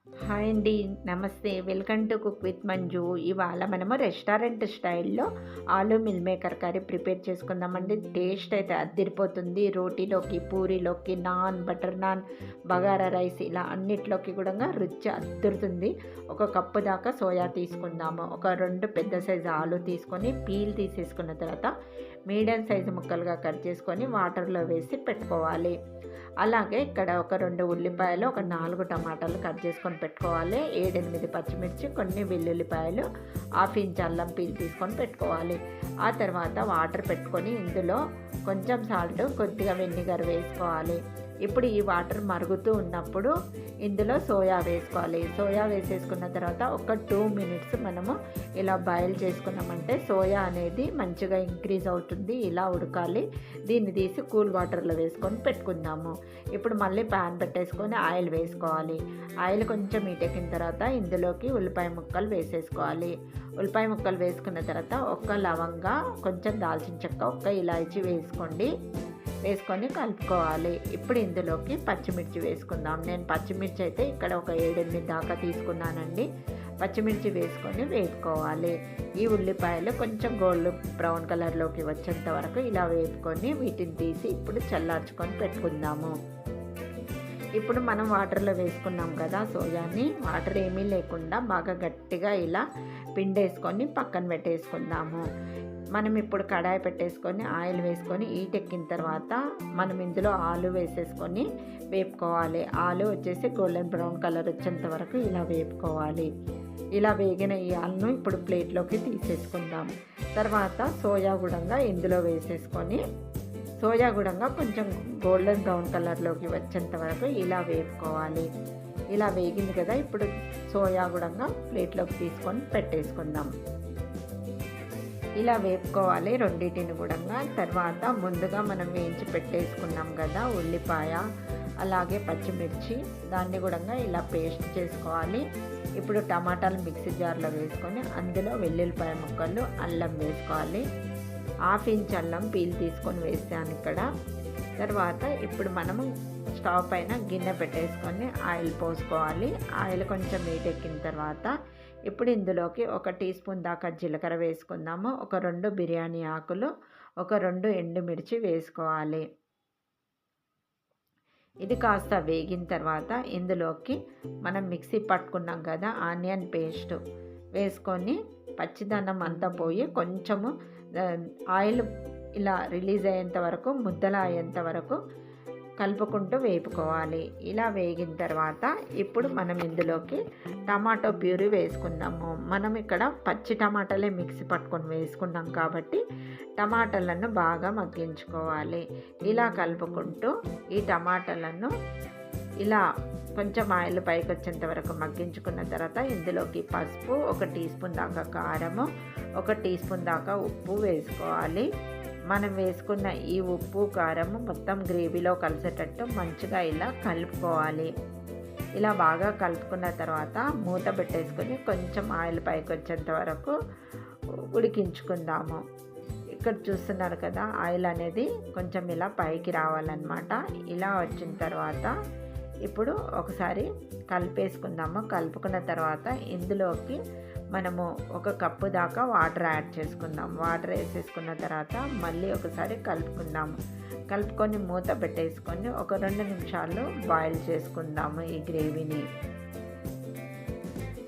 Hi అండి. నమస్తే. Welcome to cook with Manju. ఇవాళ మనము రెస్టారెంట్ స్టైల్‌లో aloo meal maker curry prepare చేసుకుందామండి. టేస్ట్ అయితే అద్దిరిపోతుంది. రోటీలోకి, పూరీలోకి, నాన్, బటర్ నాన్, బగారా రైస్ ఇలా అన్నిట్లోకి కూడా రుచి అద్దురుతుంది. ఒక కప్పు దాకా సోయా తీసుకుందాము. ఒక 2 పెద్ద సైజు ఆలు తీసుకొని పీల్ తీసేసుకున్న తర్వాత మీడియం సైజు ముక్కలుగా కట్ చేసుకొని వాటర్‌లో వేసి పెట్టుకోవాలి. అలాగే ఇక్కడ ఒక 2 ఉల్లిపాయలు, ఒక 4 టమాటాలు కట్ చేసుకొని పెట్టుకోవాలి. 7, 8 పచ్చిమిర్చి, కొన్ని వెల్లుల్లిపాయలు, హాఫ్ ఇంచ్ అల్లం పీల్ తీసుకొని పెట్టుకోవాలి. ఆ తర్వాత వాటర్ పెట్టుకొని ఇందులో కొంచెం సాల్ట్, కొద్దిగా వెనిగర్ వేసుకోవాలి. ఇప్పుడు ఈ వాటర్ మరుగుతూ ఉన్నప్పుడు ఇందులో సోయా వేసుకోవాలి. సోయా వేసేసుకున్న తర్వాత ఒక 2 మినిట్స్ మనము ఇలా బాయిల్ చేసుకున్నామంటే సోయా అనేది మంచిగా ఇంక్రీజ్ అవుతుంది. ఇలా ఉడకాలి. దీన్ని తీసి కూల్ వాటర్లో వేసుకొని పెట్టుకుందాము. ఇప్పుడు మళ్ళీ ప్యాన్ పెట్టేసుకొని ఆయిల్ వేసుకోవాలి. ఆయిల్ కొంచెం హీటెక్కిన తర్వాత ఇందులోకి ఉల్లిపాయ ముక్కలు వేసేసుకోవాలి. ఉల్లిపాయ ముక్కలు వేసుకున్న తర్వాత ఒక్క లవంగా, కొంచెం దాల్చిన చెక్క, ఒక్క ఇలాచీ వేసుకొని కలుపుకోవాలి. ఇప్పుడు ఇందులోకి పచ్చిమిర్చి వేసుకుందాం. నేను పచ్చిమిర్చి అయితే ఇక్కడ ఒక 7, 8 దాకా తీసుకున్నానండి. పచ్చిమిర్చి వేసుకొని వేపుకోవాలి. ఈ ఉల్లిపాయలు కొంచెం గోల్డ్ బ్రౌన్ కలర్లోకి వచ్చేంత వరకు ఇలా వేపుకొని వీటిని తీసి ఇప్పుడు చల్లార్చుకొని పెట్టుకుందాము. ఇప్పుడు మనం వాటర్లో వేసుకున్నాం కదా సోయాని, వాటర్ ఏమీ లేకుండా బాగా గట్టిగా ఇలా పిండేసుకొని పక్కన పెట్టేసుకుందాము. మనం ఇప్పుడు కడాయి పెట్టేసుకొని ఆయిల్ వేసుకొని ఎక్కిన తర్వాత మనం ఇందులో ఆలు వేసేసుకొని వేపుకోవాలి. ఆలు వచ్చేసి గోల్డెన్ బ్రౌన్ కలర్ వచ్చేంత వరకు ఇలా వేపుకోవాలి. ఇలా వేగిన ఈ ఆలును ఇప్పుడు ప్లేట్లోకి తీసేసుకుందాం. తర్వాత సోయా గుడంగా ఇందులో వేసేసుకొని సోయా గుడంగా కొంచెం గోల్డెన్ బ్రౌన్ కలర్లోకి వచ్చేంత వరకు ఇలా వేపుకోవాలి. ఇలా వేగింది కదా, ఇప్పుడు సోయా గుడంగా ప్లేట్లోకి తీసుకొని పెట్టేసుకుందాం. ఇలా వేపుకోవాలి రెండింటిని కూడా. తర్వాత ముందుగా మనం వేయించి పెట్టేసుకున్నాం కదా ఉల్లిపాయ, అలాగే పచ్చిమిర్చి, దాన్ని కూడా ఇలా పేస్ట్ చేసుకోవాలి. ఇప్పుడు టమాటాలు మిక్సీ జార్లో వేసుకొని అందులో వెల్లుల్లిపాయ ముక్కలు, అల్లం వేసుకోవాలి. హాఫ్ ఇంచ్ అల్లం పీల్ తీసుకొని వేసాను ఇక్కడ. తర్వాత ఇప్పుడు మనము స్టవ్ పైన గిన్నె పెట్టేసుకొని ఆయిల్ పోసుకోవాలి. ఆయిల్ కొంచెం ఎక్కిన తర్వాత ఇప్పుడు ఇందులోకి ఒక టీ స్పూన్ దాకా జీలకర్ర వేసుకుందాము. ఒక 2 బిర్యానీ ఆకులు, ఒక 2 ఎండుమిర్చి వేసుకోవాలి. ఇది కాస్త వేగిన తర్వాత ఇందులోకి మనం మిక్సీ పట్టుకున్నాం కదా ఆనియన్ పేస్ట్ వేసుకొని పచ్చిదనం అంతా పోయి కొంచెము ఆయిల్ ఇలా రిలీజ్ అయ్యేంత వరకు, ముద్దలా అయ్యేంత వరకు కలుపుకుంటూ వేపుకోవాలి. ఇలా వేగిన తర్వాత ఇప్పుడు మనం ఇందులోకి టమాటో ప్యూరీ వేసుకుందాము. మనం ఇక్కడ పచ్చి టమాటాలే మిక్సీ పట్టుకొని వేసుకున్నాం కాబట్టి టమాటాలను బాగా మగ్గించుకోవాలి. ఇలా కలుపుకుంటూ ఈ టమాటాలను ఇలా కొంచెం ఆయిల్ పైకి వచ్చేంత వరకు మగ్గించుకున్న తర్వాత ఇందులోకి పసుపు, ఒక టీ స్పూన్ దాకా కారము, ఒక టీ స్పూన్ దాకా ఉప్పు వేసుకోవాలి. మనం వేసుకున్న ఈ ఉప్పు, కారము మొత్తం గ్రేవీలో కలిసేటట్టు మంచిగా ఇలా కలుపుకోవాలి. ఇలా బాగా కలుపుకున్న తర్వాత మూత పెట్టేసుకొని కొంచెం ఆయిల్ పైకి వచ్చేంత వరకు ఉడికించుకుందాము. ఇక్కడ చూస్తున్నారు కదా ఆయిల్ అనేది కొంచెం ఇలా పైకి రావాలన్నమాట. ఇలా వచ్చిన తర్వాత ఇప్పుడు ఒకసారి కలిపేసుకుందాము. కలుపుకున్న తర్వాత ఇందులోకి మనము ఒక కప్పు దాకా వాటర్ యాడ్ చేసుకుందాం. వాటర్ వేసేసుకున్న తర్వాత మళ్ళీ ఒకసారి కలుపుకుందాము. కలుపుకొని మూత పెట్టేసుకొని ఒక 2 నిమిషాలు బాయిల్ చేసుకుందాము ఈ గ్రేవీని.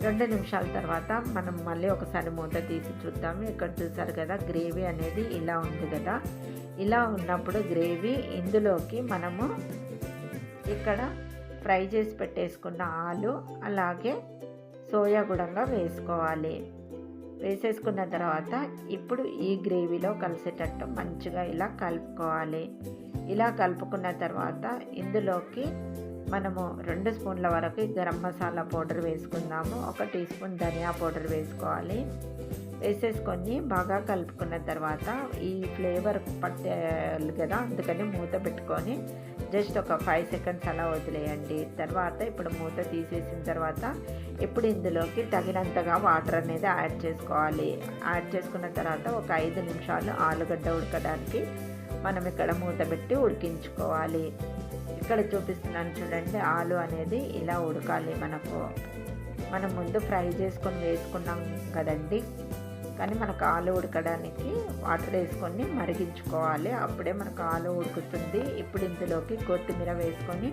2 నిమిషాల తర్వాత మనం మళ్ళీ ఒకసారి మూత తీసి చూద్దాము. ఇక్కడ చూసారు కదా గ్రేవీ అనేది ఇలా ఉంది కదా. ఇలా ఉన్నప్పుడు గ్రేవీ ఇందులోకి మనము ఇక్కడ ఫ్రై చేసి పెట్టేసుకున్న ఆలు, అలాగే సోయా గుడంగా వేసుకోవాలి. వేసేసుకున్న తర్వాత ఇప్పుడు ఈ గ్రేవీలో కలిసేటట్టు మంచిగా ఇలా కలుపుకోవాలి. ఇలా కలుపుకున్న తర్వాత ఇందులోకి మనము 2 స్పూన్ల వరకు గరం మసాలా పౌడర్ వేసుకుందాము. ఒక టీ స్పూన్ ధనియా పౌడర్ వేసుకోవాలి. వేసేసుకొని బాగా కలుపుకున్న తర్వాత ఈ ఫ్లేవర్ పట్టాలి కదా, అందుకని మూత పెట్టుకొని జస్ట్ ఒక 5 సెకండ్స్ అలా వదిలేయండి. తర్వాత ఇప్పుడు మూత తీసేసిన తర్వాత ఇప్పుడు ఇందులోకి తగినంతగా వాటర్ అనేది యాడ్ చేసుకోవాలి. యాడ్ చేసుకున్న తర్వాత ఒక 5 నిమిషాలు ఆలుగడ్డ ఉడకడానికి మనం ఇక్కడ మూత పెట్టి ఉడికించుకోవాలి. ఇక్కడ చూపిస్తున్నాను చూడండి, ఆలు అనేది ఇలా ఉడకాలి. మనం ముందు ఫ్రై చేసుకొని వేసుకున్నాం కదండి, కానీ మనకు ఆలు ఉడకడానికి వాటర్ వేసుకొని మరిగించుకోవాలి. అప్పుడే మనకు ఆలు ఉడుకుతుంది. ఇప్పుడు ఇందులోకి కొత్తిమీర వేసుకొని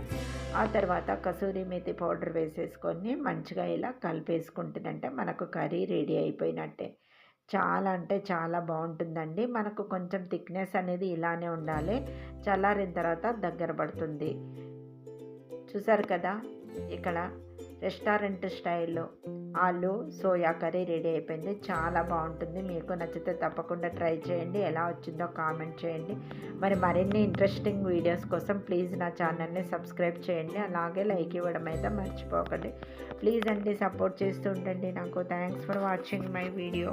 ఆ తర్వాత కసూరి మేతి పౌడర్ వేసేసుకొని మంచిగా ఇలా కలిపేసుకుంటుందంటే మనకు కర్రీ రెడీ అయిపోయినట్టే. చాలా అంటే చాలా బాగుంటుందండి. మనకు కొంచెం థిక్నెస్ అనేది ఇలానే ఉండాలి. చల్లారిన తర్వాత దగ్గర పడుతుంది. చూసారు కదా, ఇక్కడ రెస్టారెంట్ స్టైల్లో ఆలు సోయా కర్రీ రెడీ అయిపోయింది. చాలా బాగుంటుంది. మీకు నచ్చితే తప్పకుండా ట్రై చేయండి. ఎలా వచ్చిందో కామెంట్ చేయండి. మరిన్ని ఇంట్రెస్టింగ్ వీడియోస్ కోసం ప్లీజ్ నా ఛానల్ని సబ్స్క్రైబ్ చేయండి. అలాగే లైక్ ఇవ్వడం అయితే మర్చిపోకండి. ప్లీజ్ అండి, సపోర్ట్ చేస్తూ ఉండండి నాకు. Thanks for watching my video.